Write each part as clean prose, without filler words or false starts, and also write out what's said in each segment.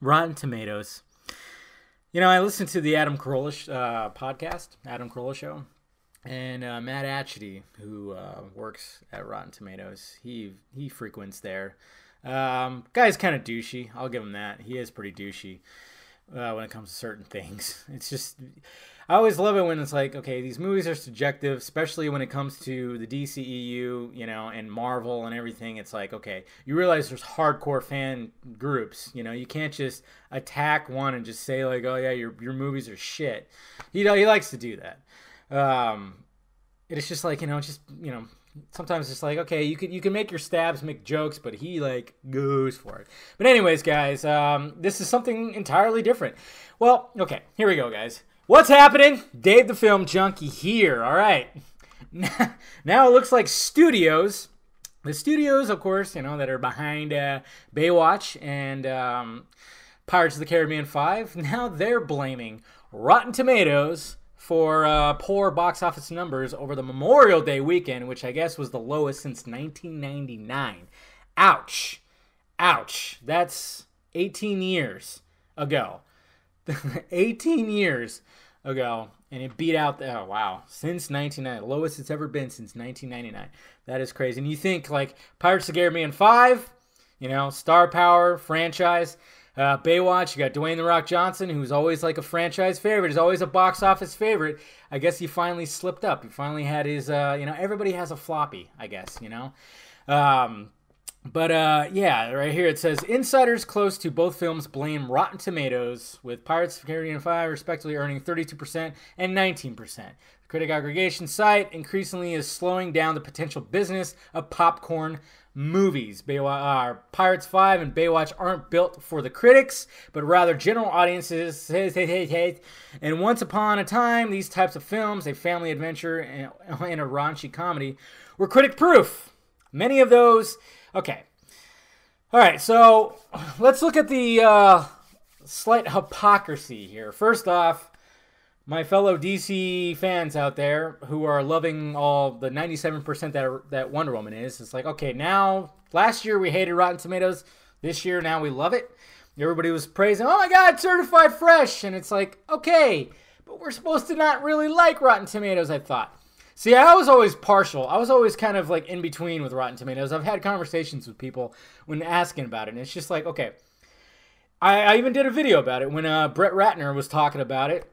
Rotten Tomatoes. You know, I listened to the Adam Carolla podcast, Adam Carolla Show, and Matt Atchity, who works at Rotten Tomatoes, he frequents there. Guy's kind of douchey. I'll give him that. He is pretty douchey when it comes to certain things. It's just, I always love it when it's like, okay, these movies are subjective, especially when it comes to the DCEU, you know, and Marvel and everything. It's like, okay, you realize there's hardcore fan groups. You know, you can't just attack one and just say like, oh yeah, your movies are shit. He likes to do that. It's just like, sometimes it's like, okay, you can make your stabs, make jokes, but he like goes for it. But anyways, guys, this is something entirely different. Well, okay, here we go, guys. What's happening? Dave the Film Junkie here. All right. Now it looks like studios. The studios, of course, that are behind Baywatch and Pirates of the Caribbean 5. Now they're blaming Rotten Tomatoes for poor box office numbers over the Memorial Day weekend, which I guess was the lowest since 1999. Ouch. Ouch. That's 18 years ago. 18 years ago, and it beat out since 1999, lowest it's ever been since 1999. That is crazy. And you think like Pirates of the Caribbean 5, star power franchise, Baywatch, you got Dwayne The Rock Johnson, who's always like a franchise favorite, is always a box office favorite. I guess he finally slipped up. He finally had his everybody has a floppy, I guess. But right here it says, insiders close to both films blame Rotten Tomatoes, with Pirates of the Caribbean 5 respectively earning 32% and 19%. The critic aggregation site increasingly is slowing down the potential business of popcorn movies. Pirates 5 and Baywatch aren't built for the critics, but rather general audiences. And once upon a time, these types of films, a family adventure and a raunchy comedy, were critic-proof. Many of those... Okay. All right, so let's look at the slight hypocrisy here. First off, my fellow DC fans out there who are loving all the 97% that Wonder Woman is, it's like, okay, now, last year we hated Rotten Tomatoes. This year, now we love it. Everybody was praising, oh my God, certified fresh. And it's like, okay, but we're supposed to not really like Rotten Tomatoes, I thought. See, I was always partial. I was always kind of like in between with Rotten Tomatoes. I've had conversations with people when asking about it, and it's just like, okay. I even did a video about it when Brett Ratner was talking about it,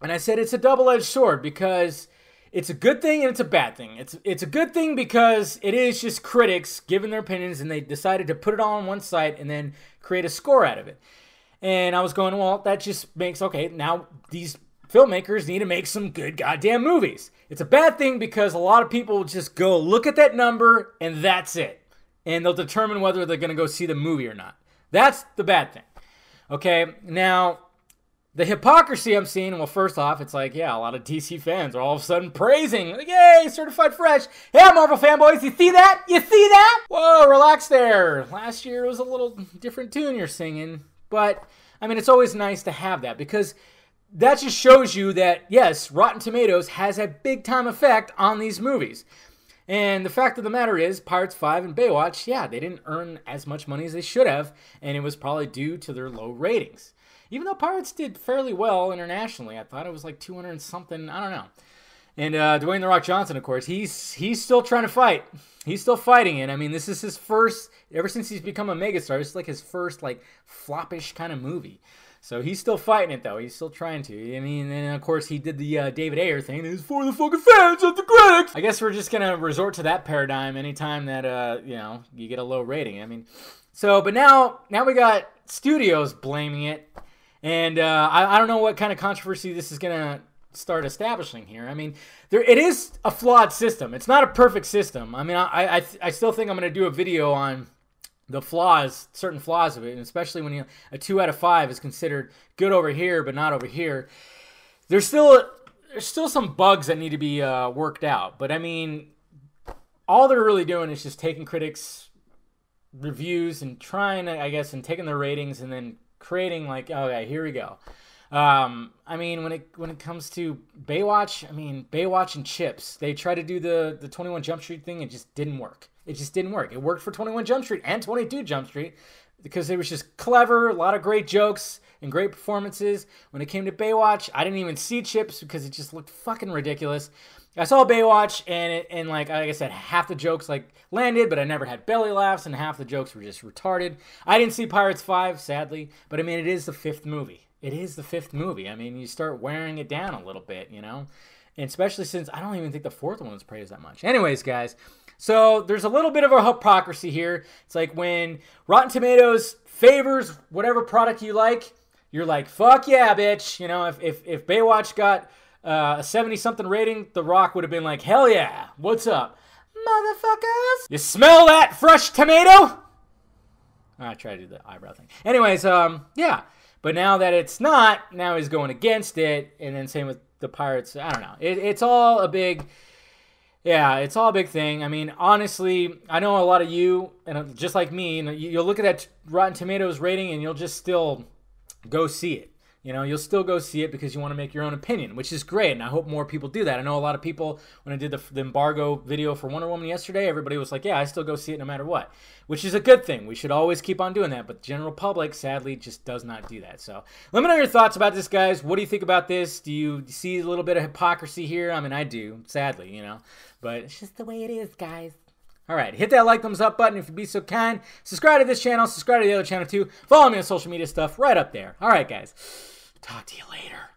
and I said it's a double-edged sword because it's a good thing and it's a bad thing. It's a good thing because it is just critics giving their opinions, and they decided to put it all on one site and then create a score out of it. And I was going, well, that just makes, okay, now these filmmakers need to make some good goddamn movies. It's a bad thing because a lot of people will just go look at that number and that's it. And they'll determine whether they're going to go see the movie or not. That's the bad thing. Okay, now, the hypocrisy I'm seeing, well, first off, it's like, yeah, a lot of DC fans are all of a sudden praising, like, yay, certified fresh. Yeah, Marvel fanboys, you see that? You see that? Whoa, relax there. Last year was a little different tune you're singing. But, I mean, it's always nice to have that because that just shows you that, yes, Rotten Tomatoes has a big-time effect on these movies. And the fact of the matter is, Pirates 5 and Baywatch, yeah, they didn't earn as much money as they should have, and it was probably due to their low ratings. Even though Pirates did fairly well internationally, I thought it was like 200 and something, I don't know. And Dwayne The Rock Johnson, of course, he's still trying to fight. He's still fighting it. I mean, this is his first, ever since he's become a megastar, it's like his first, like, floppish kind of movie. So he's still fighting it, though. He's still trying to. I mean, and of course, he did the David Ayer thing. It's for the fucking fans of the critics. I guess we're just going to resort to that paradigm anytime that, you get a low rating. I mean, so, but now we got studios blaming it. And I don't know what kind of controversy this is going to start establishing here. I mean, it is a flawed system. It's not a perfect system. I mean, I still think I'm going to do a video on the flaws, certain flaws of it, and especially when a 2 out of 5 is considered good over here, but not over here. There's still some bugs that need to be worked out. But I mean, all they're really doing is just taking critics' reviews and trying to, I guess, and taking their ratings and then creating like, okay, here we go. I mean, when it comes to Baywatch, I mean, Baywatch and Chips, they tried to do the 21 Jump Street thing. It just didn't work. It just didn't work. It worked for 21 Jump Street and 22 Jump Street. because it was just clever, a lot of great jokes and great performances. When it came to Baywatch, I didn't even see Chips because it just looked fucking ridiculous. I saw Baywatch, and like I said, half the jokes like landed, but I never had belly laughs, and half the jokes were just retarded. I didn't see Pirates 5, sadly, but I mean, it is the 5th movie. It is the 5th movie. I mean, you start wearing it down a little bit, you know? And especially since I don't even think the 4th one was praised that much. Anyways, guys, so there's a little bit of a hypocrisy here. It's like when Rotten Tomatoes favors whatever product you like, you're like, fuck yeah, bitch. You know, if Baywatch got a 70-something rating, The Rock would have been like, hell yeah, what's up, motherfuckers? You smell that fresh tomato? I try to do the eyebrow thing. Anyways, yeah. But now that it's not, now he's going against it, and then same with the Pirates. I don't know. It's all a big, yeah, it's all a big thing. I mean, honestly, I know a lot of you, and just like me, you'll look at that Rotten Tomatoes rating, and you'll just still go see it. You know, you'll still go see it because you want to make your own opinion, which is great, and I hope more people do that. I know a lot of people, when I did the embargo video for Wonder Woman yesterday, everybody was like, yeah, I still go see it no matter what, which is a good thing. We should always keep on doing that, but the general public, sadly, just does not do that. So let me know your thoughts about this, guys. What do you think about this? Do you see a little bit of hypocrisy here? I mean, I do, sadly, you know, but it's just the way it is, guys. All right, hit that like, thumbs up button if you'd be so kind. Subscribe to this channel. Subscribe to the other channel, too. Follow me on social media stuff right up there. All right, guys. Talk to you later.